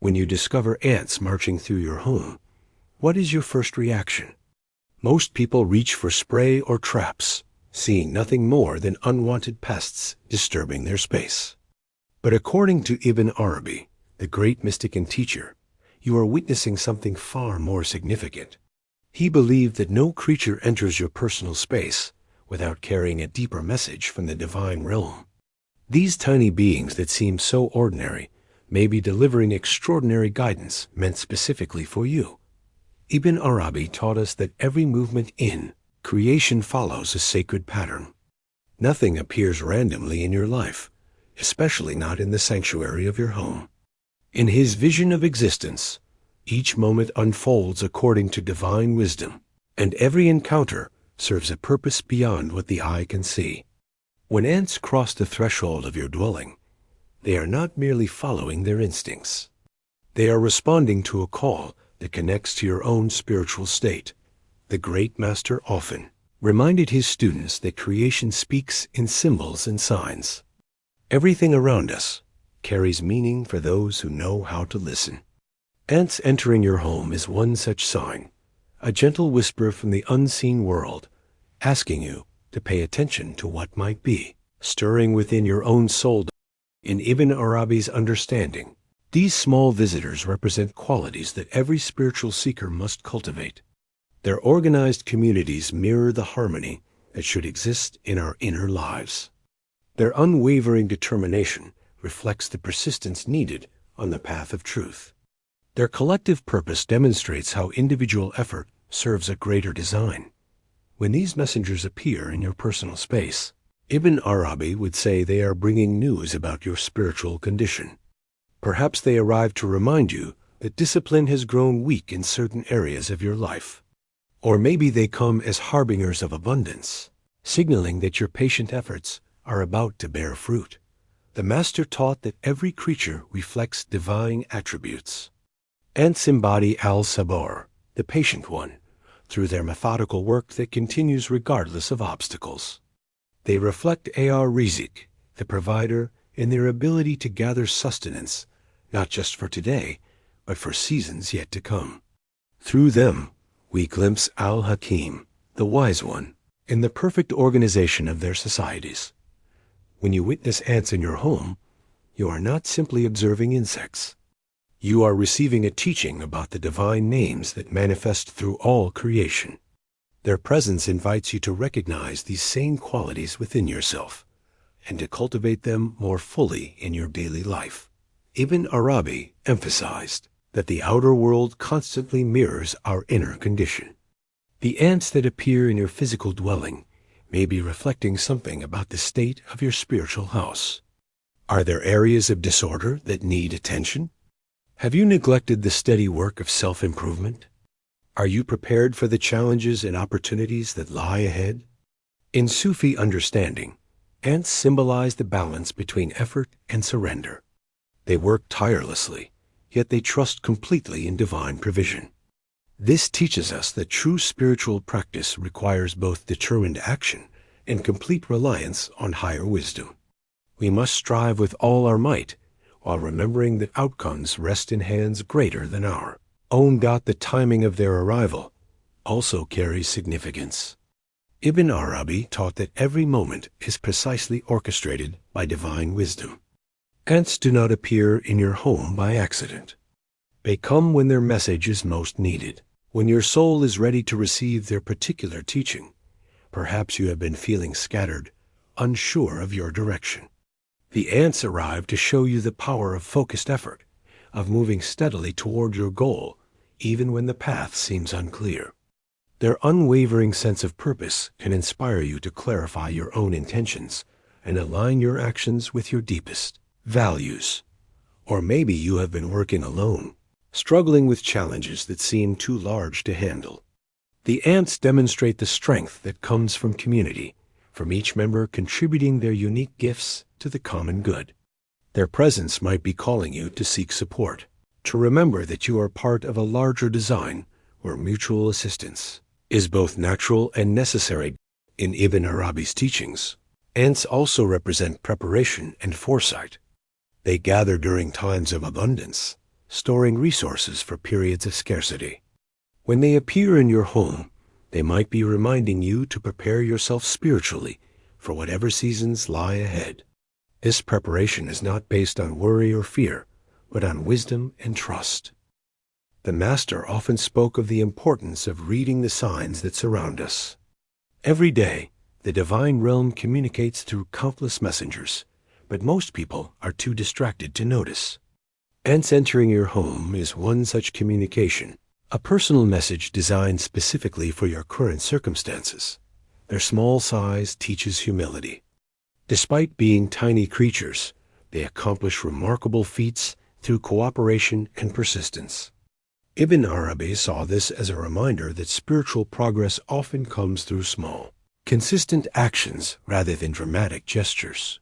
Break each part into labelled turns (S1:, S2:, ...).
S1: When you discover ants marching through your home, what is your first reaction? Most people reach for spray or traps, seeing nothing more than unwanted pests disturbing their space. But according to Ibn Arabi, the great mystic and teacher, you are witnessing something far more significant. He believed that no creature enters your personal space without carrying a deeper message from the divine realm. These tiny beings that seem so ordinary may be delivering extraordinary guidance meant specifically for you. Ibn Arabi taught us that every movement in creation follows a sacred pattern. Nothing appears randomly in your life, especially not in the sanctuary of your home. In his vision of existence, each moment unfolds according to divine wisdom, and every encounter serves a purpose beyond what the eye can see. When ants cross the threshold of your dwelling, they are not merely following their instincts. They are responding to a call that connects to your own spiritual state. The great master often reminded his students that creation speaks in symbols and signs. Everything around us carries meaning for those who know how to listen. Ants entering your home is one such sign, a gentle whisper from the unseen world, asking you to pay attention to what might be stirring within your own soul. In Ibn Arabi's understanding, these small visitors represent qualities that every spiritual seeker must cultivate. Their organized communities mirror the harmony that should exist in our inner lives. Their unwavering determination reflects the persistence needed on the path of truth. Their collective purpose demonstrates how individual effort serves a greater design. When these messengers appear in your personal space, Ibn Arabi would say they are bringing news about your spiritual condition. Perhaps they arrive to remind you that discipline has grown weak in certain areas of your life. Or maybe they come as harbingers of abundance, signaling that your patient efforts are about to bear fruit. The Master taught that every creature reflects divine attributes. Ants embody al-sabr, the patient one, through their methodical work that continues regardless of obstacles. They reflect ar-rizik, the provider, in their ability to gather sustenance, not just for today, but for seasons yet to come. Through them, we glimpse al-Hakim, the wise one, in the perfect organization of their societies. When you witness ants in your home, you are not simply observing insects. You are receiving a teaching about the divine names that manifest through all creation. Their presence invites you to recognize these same qualities within yourself and to cultivate them more fully in your daily life. Ibn Arabi emphasized that the outer world constantly mirrors our inner condition. The ants that appear in your physical dwelling may be reflecting something about the state of your spiritual house. Are there areas of disorder that need attention? Have you neglected the steady work of self-improvement? Are you prepared for the challenges and opportunities that lie ahead? In Sufi understanding, ants symbolize the balance between effort and surrender. They work tirelessly, yet they trust completely in divine provision. This teaches us that true spiritual practice requires both determined action and complete reliance on higher wisdom. We must strive with all our might, while remembering that outcomes rest in hands greater than our own. The timing of their arrival also carries significance. Ibn Arabi taught that every moment is precisely orchestrated by divine wisdom. Ants do not appear in your home by accident. They come when their message is most needed, when your soul is ready to receive their particular teaching. Perhaps you have been feeling scattered, unsure of your direction. The ants arrive to show you the power of focused effort, of moving steadily toward your goal, even when the path seems unclear. Their unwavering sense of purpose can inspire you to clarify your own intentions and align your actions with your deepest values. Or maybe you have been working alone, struggling with challenges that seem too large to handle. The ants demonstrate the strength that comes from community, from each member contributing their unique gifts to the common good. Their presence might be calling you to seek support, to remember that you are part of a larger design where mutual assistance is both natural and necessary. In Ibn Arabi's teachings, ants also represent preparation and foresight. They gather during times of abundance, storing resources for periods of scarcity. When they appear in your home, they might be reminding you to prepare yourself spiritually for whatever seasons lie ahead. This preparation is not based on worry or fear, but on wisdom and trust. The Master often spoke of the importance of reading the signs that surround us. Every day, the divine realm communicates through countless messengers, but most people are too distracted to notice. Ants entering your home is one such communication, a personal message designed specifically for your current circumstances. Their small size teaches humility. Despite being tiny creatures, they accomplish remarkable feats through cooperation and persistence. Ibn Arabi saw this as a reminder that spiritual progress often comes through small, consistent actions rather than dramatic gestures.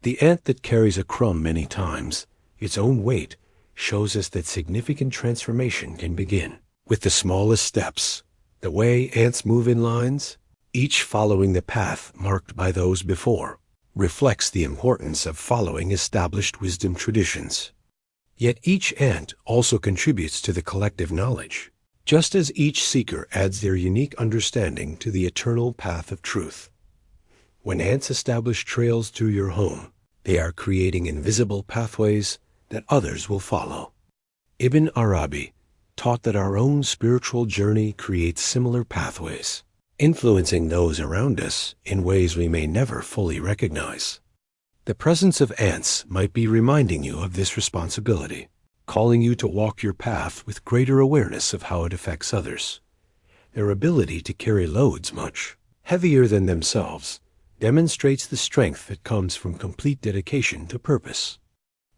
S1: The ant that carries a crumb many times, its own weight, shows us that significant transformation can begin with the smallest steps. The way ants move in lines, each following the path marked by those before, reflects the importance of following established wisdom traditions. Yet each ant also contributes to the collective knowledge, just as each seeker adds their unique understanding to the eternal path of truth. When ants establish trails through your home, they are creating invisible pathways that others will follow. Ibn Arabi taught that our own spiritual journey creates similar pathways, influencing those around us in ways we may never fully recognize. The presence of ants might be reminding you of this responsibility, calling you to walk your path with greater awareness of how it affects others. Their ability to carry loads much heavier than themselves demonstrates the strength that comes from complete dedication to purpose.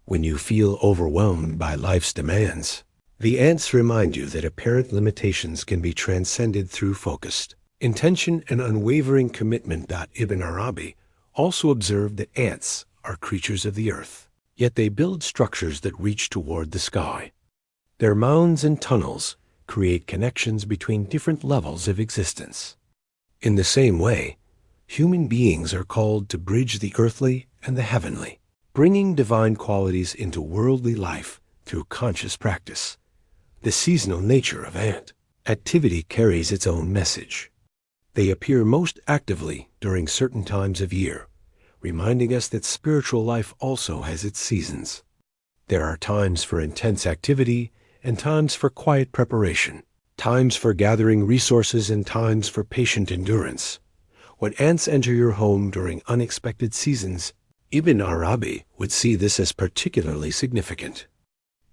S1: When you feel overwhelmed by life's demands, the ants remind you that apparent limitations can be transcended through focused intention and unwavering commitment. Ibn Arabi also observed that ants are creatures of the earth, yet they build structures that reach toward the sky. Their mounds and tunnels create connections between different levels of existence. In the same way, human beings are called to bridge the earthly and the heavenly, bringing divine qualities into worldly life through conscious practice. The seasonal nature of ant activity carries its own message. They appear most actively during certain times of year, reminding us that spiritual life also has its seasons. There are times for intense activity and times for quiet preparation, times for gathering resources and times for patient endurance. When ants enter your home during unexpected seasons, Ibn Arabi would see this as particularly significant.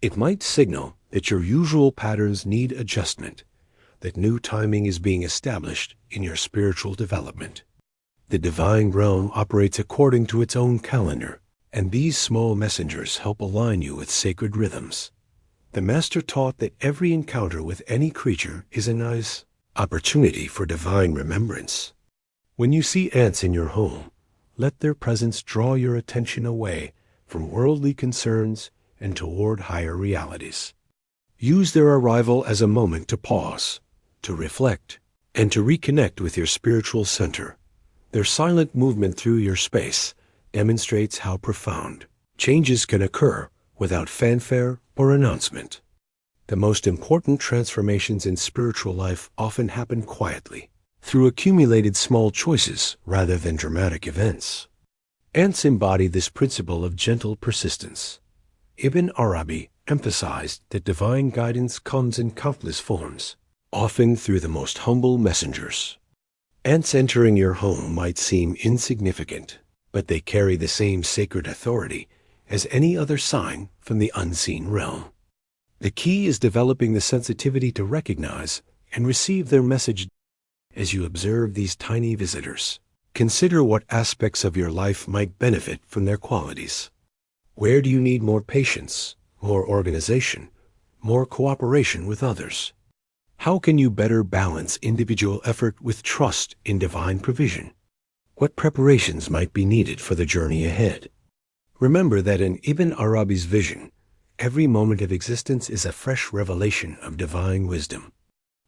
S1: It might signal that your usual patterns need adjustment, that new timing is being established in your spiritual development. The divine realm operates according to its own calendar, and these small messengers help align you with sacred rhythms. The Master taught that every encounter with any creature is a nice opportunity for divine remembrance. When you see ants in your home, let their presence draw your attention away from worldly concerns and toward higher realities. Use their arrival as a moment to pause, to reflect, and to reconnect with your spiritual center. Their silent movement through your space demonstrates how profound changes can occur without fanfare or announcement. The most important transformations in spiritual life often happen quietly, through accumulated small choices rather than dramatic events. Ants embody this principle of gentle persistence. Ibn Arabi emphasized that divine guidance comes in countless forms, often through the most humble messengers. Ants entering your home might seem insignificant, but they carry the same sacred authority as any other sign from the unseen realm. The key is developing the sensitivity to recognize and receive their message. As you observe these tiny visitors, consider what aspects of your life might benefit from their qualities. Where do you need more patience, more organization, more cooperation with others? How can you better balance individual effort with trust in divine provision? What preparations might be needed for the journey ahead? Remember that in Ibn Arabi's vision, every moment of existence is a fresh revelation of divine wisdom.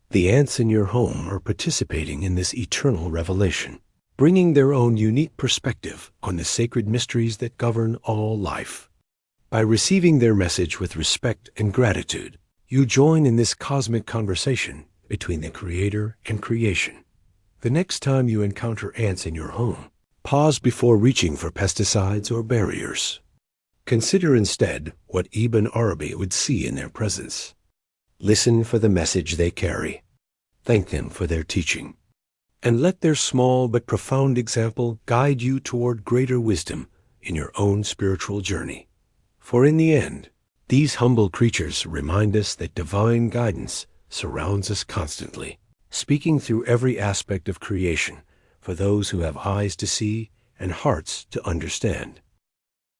S1: The ants in your home are participating in this eternal revelation, bringing their own unique perspective on the sacred mysteries that govern all life. By receiving their message with respect and gratitude, you join in this cosmic conversation between the Creator and creation. The next time you encounter ants in your home, pause before reaching for pesticides or barriers. Consider instead what Ibn Arabi would see in their presence. Listen for the message they carry. Thank them for their teaching. And let their small but profound example guide you toward greater wisdom in your own spiritual journey. For in the end, these humble creatures remind us that divine guidance surrounds us constantly, speaking through every aspect of creation for those who have eyes to see and hearts to understand.